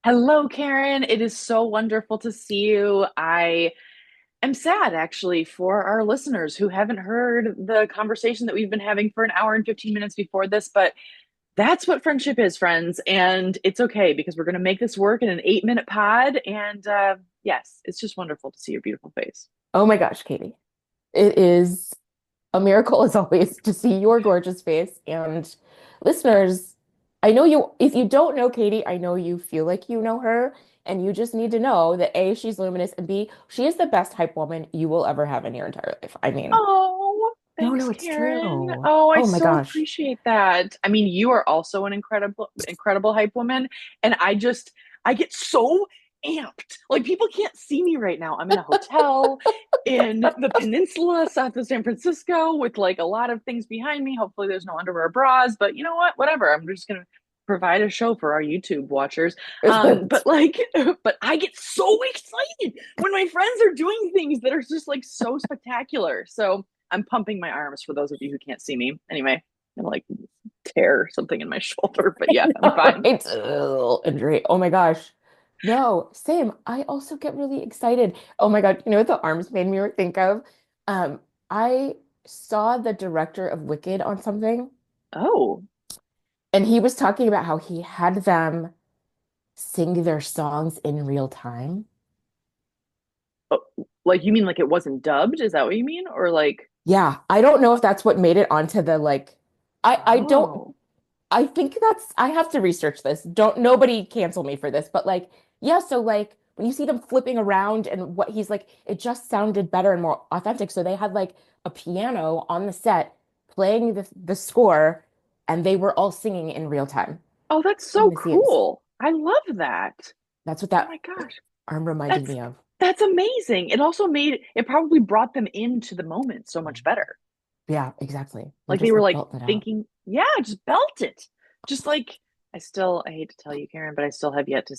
Hello, Karen. It is so wonderful to see you. I am sad actually for our listeners who haven't heard the conversation that we've been having for an hour and 15 minutes before this, but that's what friendship is, friends. And it's okay because we're going to make this work in an 8-minute pod. And yes, it's just wonderful to see your beautiful face. Oh my gosh, Katie. It is a miracle as always to see your gorgeous face. And listeners, I know you, if you don't know Katie, I know you feel like you know her. And you just need to know that A, she's luminous, and B, she is the best hype woman you will ever have in your entire life. I mean, Oh, no, thanks, it's Karen. true. Oh, I Oh my so gosh. appreciate that. I mean, you are also an incredible hype woman. And I get so amped. Like, people can't see me right now. I'm in a hotel in the peninsula south of San Francisco with like a lot of things behind me. Hopefully, there's no underwear or bras, but you know what? Whatever. I'm just going to provide a show for our YouTube watchers. But like, but I get so excited when my friends are doing things that are just like so spectacular. So I'm pumping my arms for those of you who can't see me. Anyway, I'm like tear something in my shoulder, but yeah, I'm All fine. right. Ugh, Andre. Oh my gosh. No, same. I also get really excited. Oh my God. You know what the arms made me think of? I saw the director of Wicked on something, Oh, and he was talking about how he had them sing their songs in real time. oh, like you mean like it wasn't dubbed? Is that what you mean? Or like, Yeah, I don't know if that's what made it onto the like I don't oh, I think that's I have to research this. Don't nobody cancel me for this, but like yeah, so like when you see them flipping around and what he's like, it just sounded better and more authentic. So they had like a piano on the set playing the score and they were all singing in real time oh, that's so behind the scenes. cool. I love that. That's what Oh that my gosh. arm reminded That's me of. that's amazing. It also made it probably brought them into the moment so much better. Yeah, exactly. They Like they just were like like built it out. thinking, yeah, just belt it. Just like I hate to tell you, Karen, but I still have yet to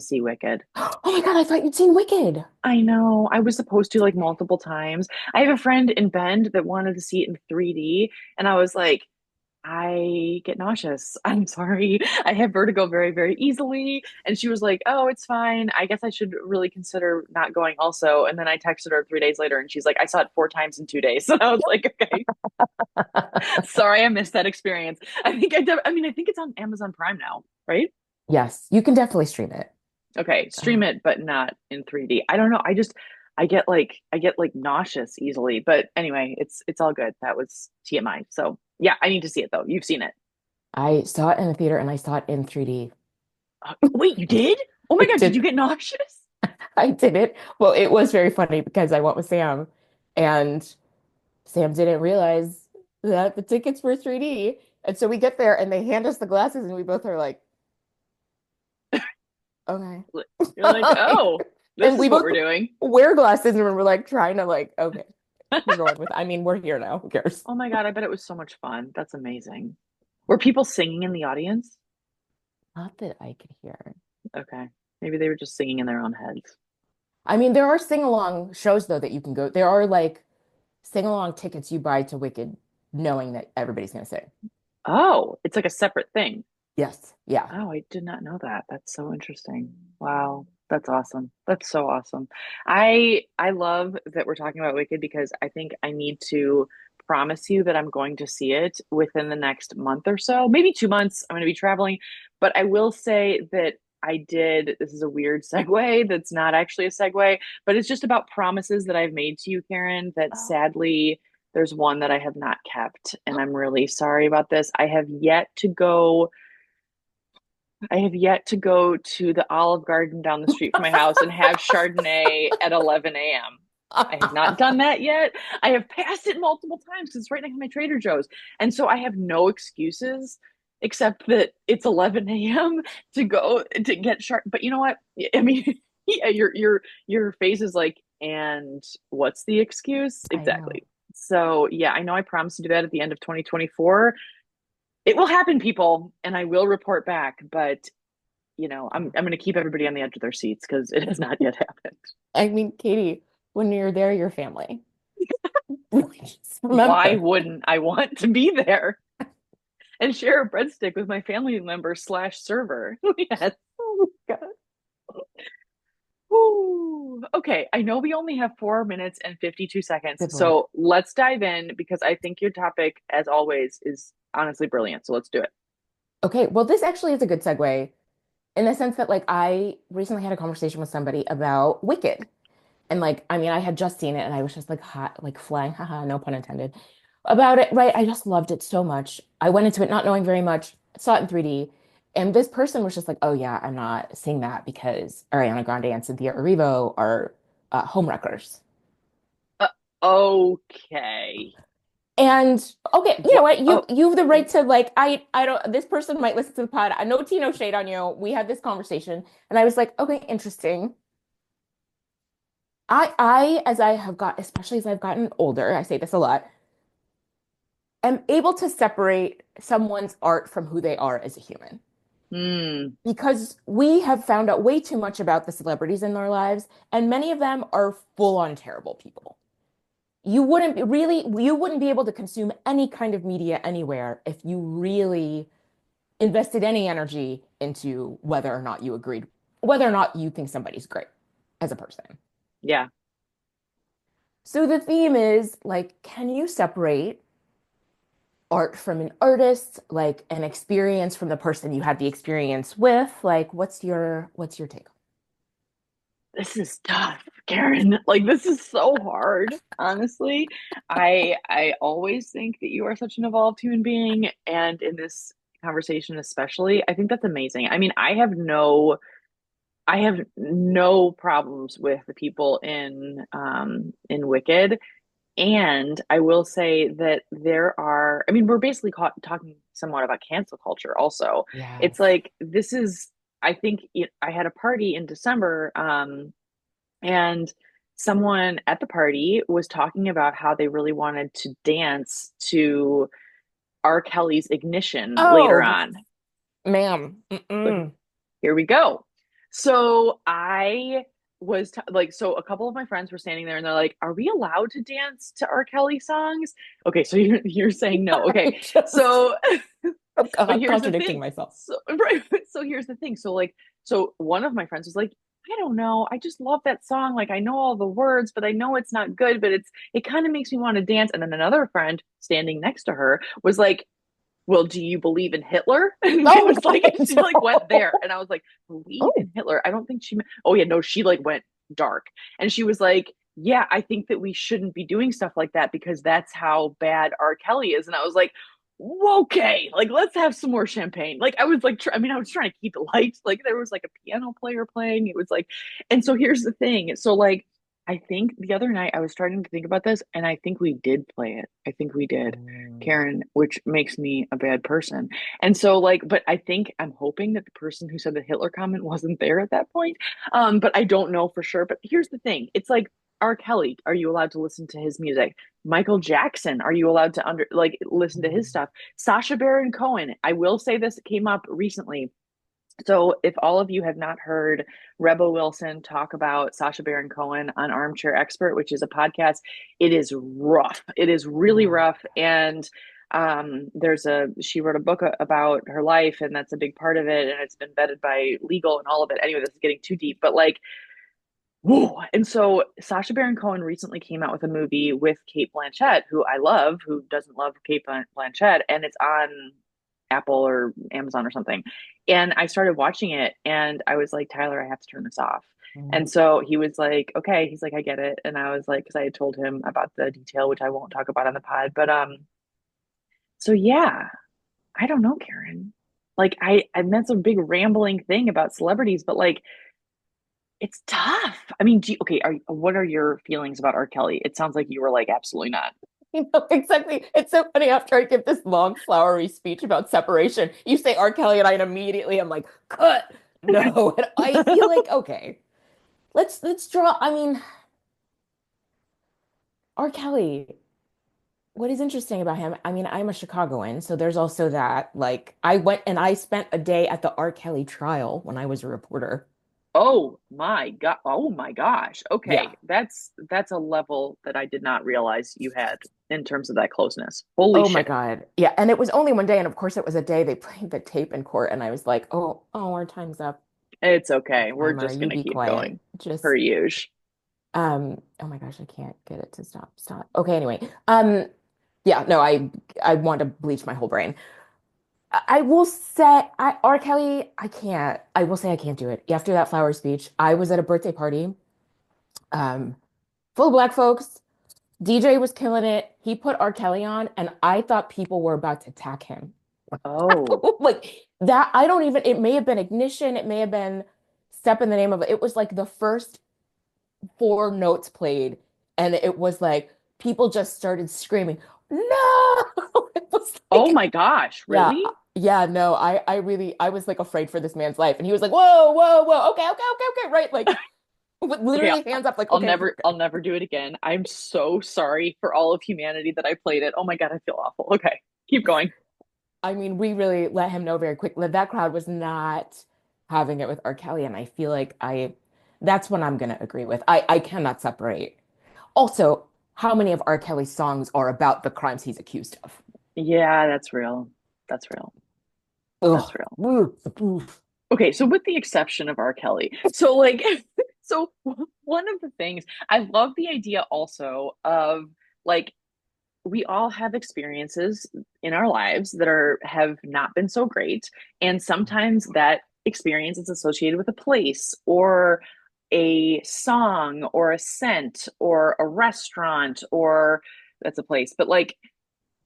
see Wicked. Oh my God, I thought you'd seen Wicked. I know. I was supposed to like multiple times. I have a friend in Bend that wanted to see it in 3D, and I was like, I get nauseous. I'm sorry. I have vertigo very, very easily. And she was like, oh, it's fine. I guess I should really consider not going also. And then I texted her 3 days later and she's like, I saw it 4 times in 2 days. And I was like, okay, sorry, I missed that experience. I mean, I think it's on Amazon Prime now, right? Yes, you can definitely stream it. Okay, stream Uh, it, but not in 3D. I don't know. I get like nauseous easily. But anyway, it's all good. That was TMI. So yeah, I need to see it though. You've seen it. I saw it in the theater and I saw it in 3D. Wait, you did? Oh my I God, did you did. get nauseous? I did it. Well, it was very funny because I went with Sam and Sam didn't realize that the tickets were 3D. And so we get there and they hand us the glasses and we both are like, okay. You're like, oh, this And is we what both we're doing. wear glasses and we're like trying to like, okay, we're going with, I mean, we're here now. Who cares? Oh my God, I bet it was so much fun. That's amazing. Were people singing in the audience? Not that I could hear. Okay. Maybe they were just singing in their own heads. I mean, there are sing-along shows though that you can go. There are like sing-along tickets you buy to Wicked knowing that everybody's gonna sing. Oh, it's like a separate thing. Yes. Yeah. Oh, I did not know that. That's so interesting. Wow. That's awesome. That's so awesome. I love that we're talking about Wicked because I think I need to promise you that I'm going to see it within the next month or so, maybe 2 months. I'm going to be traveling, but I will say that this is a weird segue that's not actually a segue, but it's just about promises that I've made to you, Karen, that Oh. sadly there's one that I have not kept, and I'm really sorry about this. I have yet to go to the Olive Garden down the street from my house and have Chardonnay at 11 a.m. I have not done that yet. I have passed it multiple times because it's right next to my Trader Joe's. And so I have no excuses except that it's 11 a.m. to go to get Chard. But you know what? I mean, yeah, your face is like, and what's the excuse? I know. Exactly. So yeah, I know I promised to do that at the end of 2024. It will happen, people, and I will report back, but I'm going to keep everybody on the edge of their seats because it has not yet happened. I mean, Katie, when you're there, you're family. Just Why remember. wouldn't I want to be there and share a breadstick with my family member slash server? Yes. Oh my God. Woo! Okay, I know we only have 4 minutes and 52 seconds, Good Lord. so let's dive in because I think your topic, as always, is honestly brilliant. So let's do it. Okay, well, this actually is a good segue in the sense that like I recently had a conversation with somebody about Wicked. And like, I mean, I had just seen it and I was just like hot, like flying, haha, no pun intended, about it, right? I just loved it so much. I went into it not knowing very much, saw it in 3D, and this person was just like, oh yeah, I'm not seeing that because Ariana Grande and Cynthia Erivo are homewreckers. Uh, okay. And okay, you know What? what? You Oh, you have the right to like I don't this person might listen to the pod. I no tea, no shade on you. We had this conversation and I was like, okay, interesting. I as I have got, especially as I've gotten older, I say this a lot, am able to separate someone's art from who they are as a human. hmm. Because we have found out way too much about the celebrities in their lives, and many of them are full on terrible people. You wouldn't be able to consume any kind of media anywhere if you really invested any energy into whether or not you agreed, whether or not you think somebody's great as a person. Yeah. So the theme is like, can you separate art from an artist, like an experience from the person you had the experience with? Like, what's your take? This is tough, Karen. Like this is so hard, honestly. I always think that you are such an evolved human being, and in this conversation especially, I think that's amazing. I mean, I have no problems with the people in Wicked. And I will say that there are, I mean, we're basically talking somewhat about cancel culture also. It's Yes. like this is, I think I had a party in December, and someone at the party was talking about how they really wanted to dance to R. Kelly's Ignition later Oh, on. ma'am. So Mm-mm. here we go. So I was like, so a couple of my friends were standing there and they're like, "Are we allowed to dance to R. Kelly songs?" Okay, so you're saying no. Okay, I just, so but I'm here's the contradicting thing. myself. So right, so here's the thing. So like, so one of my friends was like, "I don't know. I just love that song. Like, I know all the words, but I know it's not good. But it kind of makes me want to dance." And then another friend standing next to her was like, "Well, do you believe in Hitler?" And it Oh was like God, she like went there, no. and I was like, "Believe Oh, in Hitler?" I don't think she. Oh yeah, no, she like went dark, and she was like, "Yeah, I think that we shouldn't be doing stuff like that because that's how bad R. Kelly is." And I was like, "Okay, like let's have some more champagne." Like I was like, I mean, I was trying to keep it light. Like there was like a piano player playing. It was like, and so here's the thing. So like I think the other night I was starting to think about this, and I think we did play it. I think we did, mm. Karen, which makes me a bad person. And so, like, but I think I'm hoping that the person who said the Hitler comment wasn't there at that point. But I don't know for sure. But here's the thing: it's like R. Kelly. Are you allowed to listen to his music? Michael Jackson. Are you allowed to listen to his Mm. stuff? Sasha Baron Cohen. I will say this came up recently. So, if all of you have not heard Rebel Wilson talk about Sasha Baron Cohen on Armchair Expert, which is a podcast, it is rough. It is really Oh, rough. And she wrote a book about her life, and that's a big part of it. And it's been vetted by legal and all of it. Anyway, this is getting too deep, but like, whoa. And so Sasha Baron Cohen recently came out with a movie with Kate Blanchett, who I love, who doesn't love Kate Blanchett, and it's on Apple or Amazon or something. And I started watching it and I was like, Tyler, I have to turn this off. mm. And so he was like, okay. He's like, I get it. And I was like, because I had told him about the detail, which I won't talk about on the pod. But so yeah, I don't know, Karen. Like I meant some big rambling thing about celebrities, but like it's tough. I mean, okay, what are your feelings about R. Kelly? It sounds like you were like, absolutely not. You know, exactly. It's so funny after I give this long, flowery speech about separation, you say R. Kelly, and I immediately am like, cut. No. And I feel like, okay, let's draw. I mean, R. Kelly, what is interesting about him? I mean, I'm a Chicagoan, so there's also that. Like, I went and I spent a day at the R. Kelly trial when I was a reporter. Oh my God. Oh my gosh. Yeah. Okay. That's a level that I did not realize you had in terms of that closeness. Holy Oh my shit. God. Yeah. And it was only one day. And of course, it was a day they played the tape in court. And I was like, oh, our time's up. It's okay. We're Timer, just you gonna be keep quiet. going per Just usual. oh my gosh, I can't get it to stop. Stop. Okay, anyway. Yeah, no, I want to bleach my whole brain. I will say R. Kelly, I can't. I will say I can't do it. After that flower speech, I was at a birthday party, um, full of black folks. DJ was killing it. He put R. Kelly on, and I thought people were about to attack him. Oh, Like that, I don't even, it may have been Ignition, it may have been Step in the Name of It. It was like the first four notes played, and it was like people just started screaming, no! It was oh like, my gosh, yeah, really? yeah, no, I really, I was like afraid for this man's life. And he was like, whoa, whoa, whoa, okay, okay, okay, okay, right? Like, with Okay, literally hands up, like, I'll okay, okay, never okay. I'll never do it again. I'm so sorry for all of humanity that I played it. Oh my God, I feel awful. Okay, keep going. I mean, we really let him know very quickly that that crowd was not having it with R. Kelly, and I feel like that's what I'm gonna agree with. I cannot separate. Also, how many of R. Kelly's songs are about the crimes he's accused of? Yeah, that's real. That's real. That's Ugh. real. Oof, oof. Okay, so with the exception of R. Kelly, so like, so one of the things I love the idea also of like we all have experiences in our lives that are have not been so great, and sometimes that experience is associated with a place or a song or a scent or a restaurant or that's a place, but like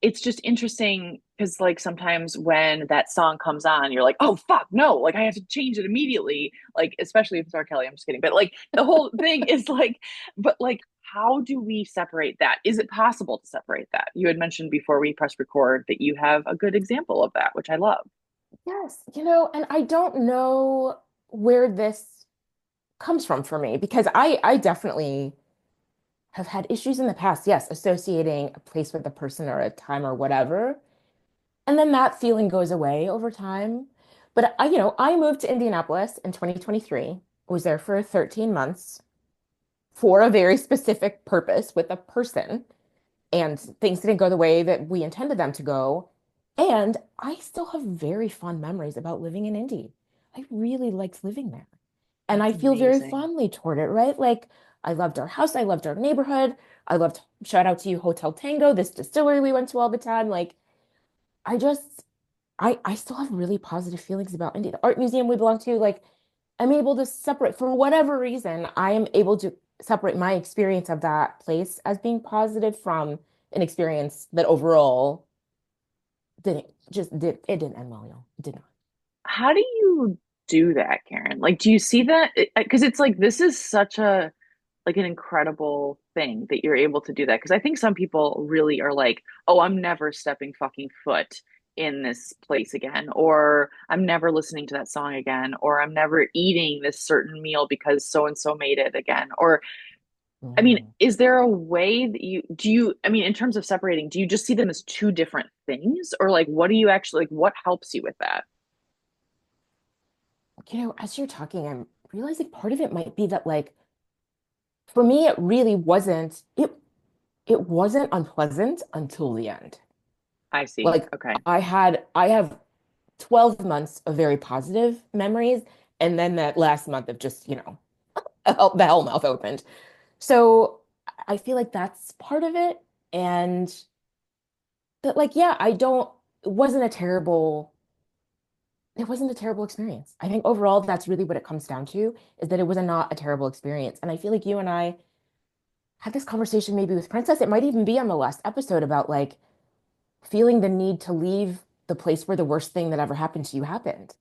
it's just interesting because like sometimes when that song comes on, you're like, oh fuck, no, like I have to change it immediately. Like, especially if it's R. Kelly, I'm just kidding. But like the whole thing is like, but like, how do we separate that? Is it possible to separate that? You had mentioned before we press record that you have a good example of that, which I love. Yes, and I don't know where this comes from for me because I definitely have had issues in the past, yes, associating a place with a person or a time or whatever. And then that feeling goes away over time. But I moved to Indianapolis in 2023, was there for 13 months for a very specific purpose with a person, and things didn't go the way that we intended them to go. And I still have very fond memories about living in Indy. I really liked living there. And I That's feel very amazing. fondly toward it, right? Like I loved our house, I loved our neighborhood. I loved, shout out to you, Hotel Tango, this distillery we went to all the time. Like I just I still have really positive feelings about Indy. The art museum we belong to, like I'm able to separate for whatever reason, I am able to separate my experience of that place as being positive from an experience that overall it didn't end well, y'all. It did not. How do you do that, Karen? Like, do you see that? Because it's like this is such a like an incredible thing that you're able to do that. Because I think some people really are like, oh, I'm never stepping fucking foot in this place again, or I'm never listening to that song again, or I'm never eating this certain meal because so and so made it again. Or, I mean, Mm. is there a way that I mean, in terms of separating, do you just see them as two different things? Or like, what do you actually, like, what helps you with that? As you're talking, I'm realizing part of it might be that like for me it really it wasn't unpleasant until the end. I see. Like Okay. I have 12 months of very positive memories, and then that last month of just, the hell mouth opened. So I feel like that's part of it. And that like, yeah, I don't, it wasn't a terrible, it wasn't a terrible experience. I think overall that's really what it comes down to is that it was not a terrible experience. And I feel like you and I had this conversation maybe with Princess. It might even be on the last episode about like feeling the need to leave the place where the worst thing that ever happened to you happened.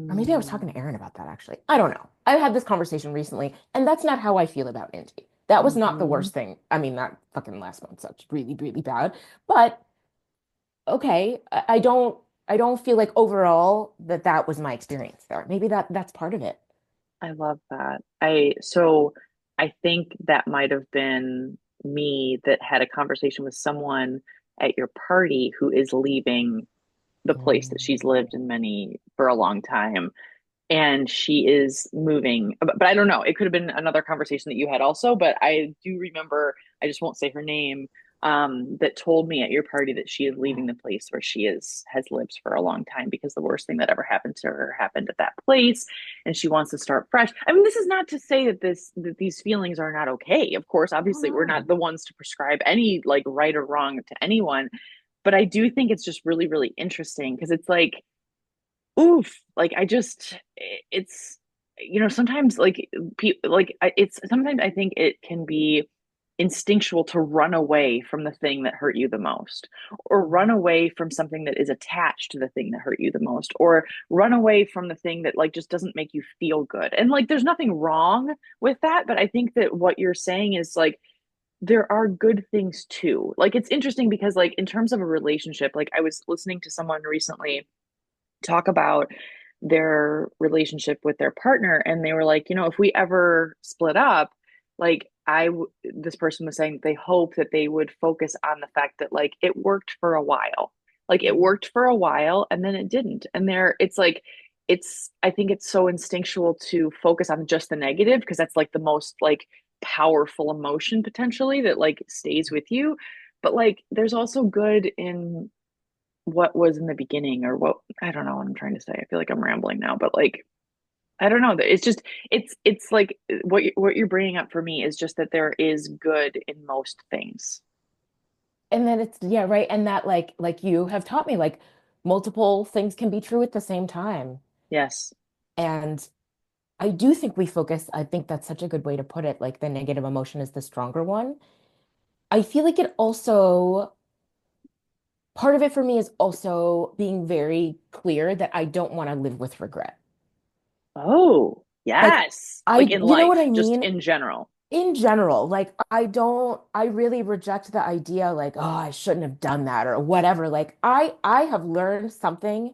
Or maybe I was talking to Mm, Aaron about that actually. I don't know. I had this conversation recently, and that's not how I feel about Indy. That was not the hmm. worst thing. I mean, that fucking last month such really, really bad. But okay, I don't feel like overall that that was my experience there. Maybe that's part of it. I love that. I think that might have been me that had a conversation with someone at your party who is leaving the place that she's lived in many for a long time, and she is moving. But I don't know. It could have been another conversation that you had also, but I do remember, I just won't say her name, that told me at your party that she is leaving the place where she is has lived for a long time because the worst thing that ever happened to her happened at that place. and she wants to start fresh. I mean, this is not to say that these feelings are not okay. Of course, Oh obviously, we're not no. the ones to prescribe any like right or wrong to anyone, but I do think it's just really, really interesting because it's like, oof, like I just, it's, sometimes like it's sometimes I think it can be instinctual to run away from the thing that hurt you the most, or run away from something that is attached to the thing that hurt you the most, or run away from the thing that like just doesn't make you feel good. And like there's nothing wrong with that, but I think that what you're saying is like there are good things too. Like it's interesting because like in terms of a relationship, like I was listening to someone recently talk about their relationship with their partner, and they were like, if we ever split up, like this person was saying they hope that they would focus on the fact that like it worked for a while, like it Mhm. worked for a while and then it didn't, and there it's like I think it's so instinctual to focus on just the negative because that's like the most like powerful emotion potentially that like stays with you, but like there's also good in what was in the beginning, or what, I don't know what I'm trying to say. I feel like I'm rambling now, but like I don't know. It's just it's like what you're bringing up for me is just that there is good in most things. And then it's yeah, right. And that like you have taught me like multiple things can be true at the same time. Yes. And I do think we focus, I think that's such a good way to put it, like the negative emotion is the stronger one. I feel like it also part of it for me is also being very clear that I don't want to live with regret. Oh, Like yes. Like I, in you know what life, I just mean? in general. In general, like I really reject the idea like, oh, I shouldn't have done that or whatever. Like I have learned something.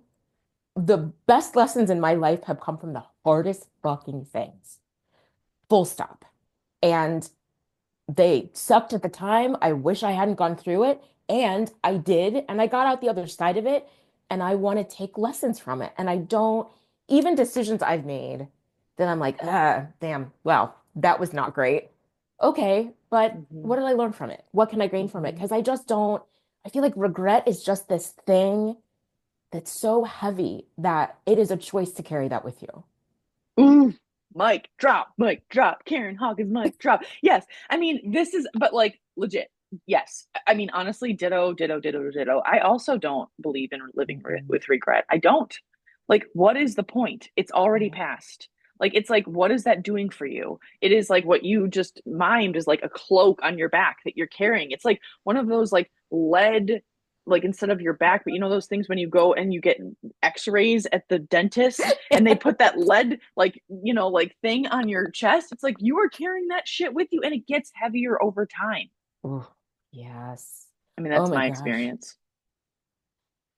The best lessons in my life have come from the hardest fucking things. Full stop. And they sucked at the time. I wish I hadn't gone through it. And I did. And I got out the other side of it. And I want to take lessons from it. And I don't, even decisions I've made that I'm like, ah, damn, well, that was not great. Okay. But Hmm. what did I learn from it? What can I gain from it? Hmm. Because I just don't, I feel like regret is just this thing that's so heavy that it is a choice to carry that with you. Ooh, mic drop. Karen Hawkins, mic drop. Yes, I mean this is, but like legit. Yes, I mean honestly, ditto, ditto, ditto, ditto. I also don't believe in living Mhm. with regret. I don't. Like, what is the point? It's already Right. past. Like, it's like, what is that doing for you? It is like what you just mimed is like a cloak on your back that you're carrying. It's like one of those like lead, like instead of your back, but those things when you go and you get x-rays at the dentist and they put that lead like like thing on your chest. It's like you are carrying that shit with you and it gets heavier over time. Ooh, yes. I mean, Oh that's my my gosh. experience.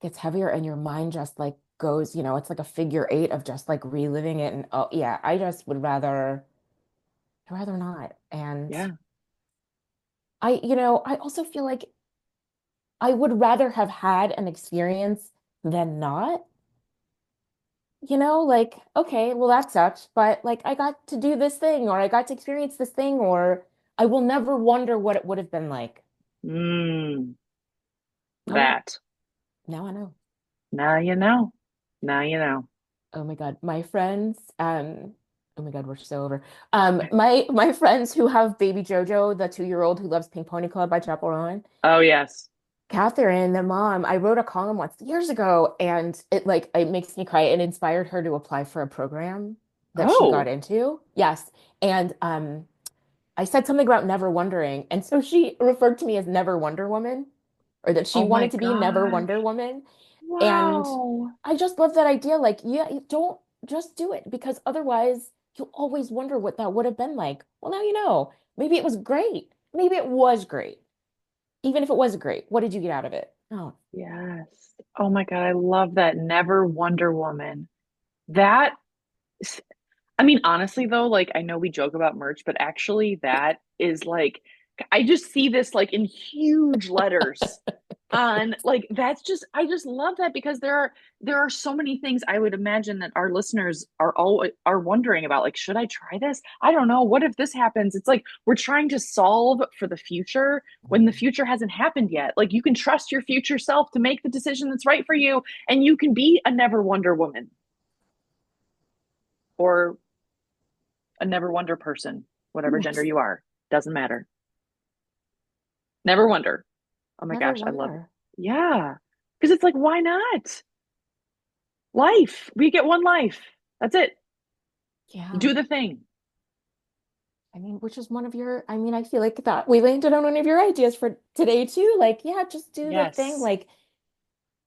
Gets heavier and your mind just like goes, it's like a figure eight of just like reliving it. And oh yeah, I just would rather not. And Yeah. I also feel like I would rather have had an experience than not. Like, okay, well that sucked, but like I got to do this thing or I got to experience this thing or I will never wonder what it would have been like. Mm, Oh well, that. now I know. Now you know. Now you know. Oh my God, my friends, oh my God, we're so over. My friends who have baby Jojo, the 2-year-old who loves Pink Pony Club by Chappell Roan, Oh yes. Catherine, the mom, I wrote a column once years ago, and it makes me cry. It inspired her to apply for a program that she got Oh. into. Yes, and I said something about never wondering, and so she referred to me as Never Wonder Woman, or that she Oh my wanted to be Never gosh. Wonder Woman. And Wow. I just love that idea. Like, yeah, you don't just do it because otherwise you'll always wonder what that would have been like. Well, now you know. Maybe it was great. Maybe it was great. Even if it was great, what did you get out of it? Oh, Yes. Oh my God, I love that. Never Wonder Woman. That I mean, honestly though, like I know we joke about merch, but actually that is like I just see this like in huge letters on like that's just I just love that because there are so many things I would imagine that our listeners are wondering about, like should I try this? I don't know. What if this happens? It's like we're trying to solve for the future when the future hasn't happened yet. Like you can trust your future self to make the decision that's right for you and you can be a never Wonder Woman. or a never wonder person, whatever gender Yes. you are. Doesn't matter. Never wonder. Oh my Never gosh, I love it. wonder. Yeah. Because it's like, why not? Life. We get one life. That's it. Yeah. Do the thing. I mean, which is one of your, I mean, I feel like that we landed on one of your ideas for today too. Like, yeah, just do the thing. Yes, Like,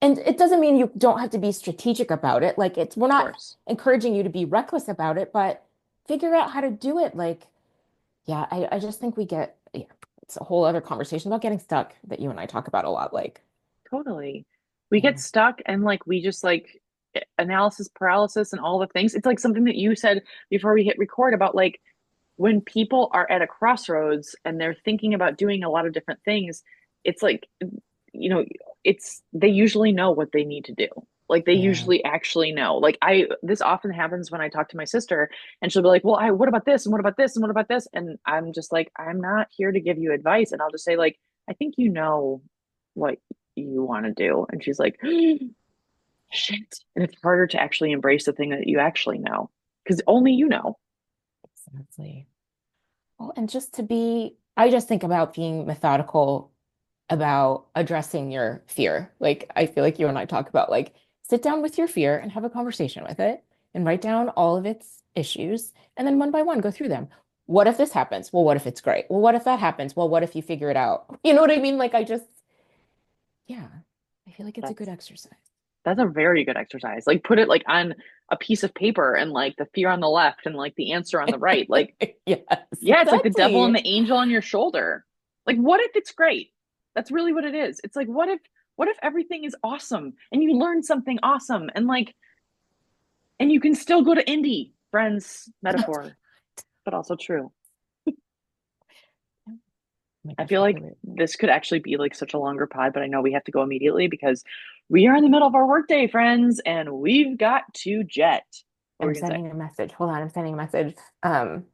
and it doesn't mean you don't have to be strategic about it. Like, we're of not course. encouraging you to be reckless about it, but figure out how to do it. Like, yeah, I just think yeah, it's a whole other conversation about getting stuck that you and I talk about a lot. Like, Totally. We get yeah, stuck and like we just like analysis paralysis and all the things. It's like something that you said before we hit record about like when people are at a crossroads and they're thinking about doing a lot of different things, it's like, you know, it's they usually know what they need to do. Like they yeah, usually actually know. Like this often happens when I talk to my sister and she'll be like, "Well, what about this? And what about this? And what about this?" And I'm just like, "I'm not here to give you advice." And I'll just say like, "I think you know what you want to do." And she's like, "Shit." And it's harder to actually embrace the thing that you actually know because only you know. exactly. Well, and just to be, I just think about being methodical about addressing your fear. Like, I feel like you and I talk about like sit down with your fear and have a conversation with it and write down all of its issues and then one by one go through them. What if this happens? Well, what if it's great? Well, what if that happens? Well, what if you figure it out? You know what I mean? Like, yeah, I feel like it's a good That's exercise. That's a very good exercise. Like put it like on a piece of paper and like the fear on the left and like the answer on the right. Like, Yes, yeah, it's like the devil and exactly. the angel on your shoulder. Like, what if it's great? That's really what it is. It's like, what if everything is awesome and you learn something awesome and like, and you can still go to Indy, friends, metaphor, but also true. Oh my I gosh, feel I like feel it. this could actually be like such a longer pod, but I know we have to go immediately because we are in the middle of our workday, friends, and we've got to jet. What were I'm we gonna say? sending a message. Hold on, I'm sending a message. Um,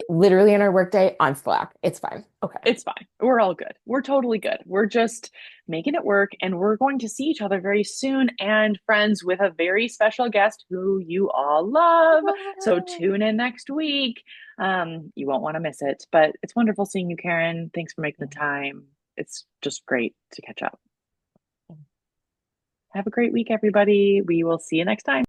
literally in our workday on Slack. It's fine. Okay. It's fine. We're all good. We're totally good. We're just making it work, and we're going to see each other very soon. And friends, with a very special guest who you all love. So tune in next week. You won't want to miss it. But it's wonderful seeing you, Karen. Thanks for making the time. It's just great to catch up. Have a great week, everybody. We will see you next time.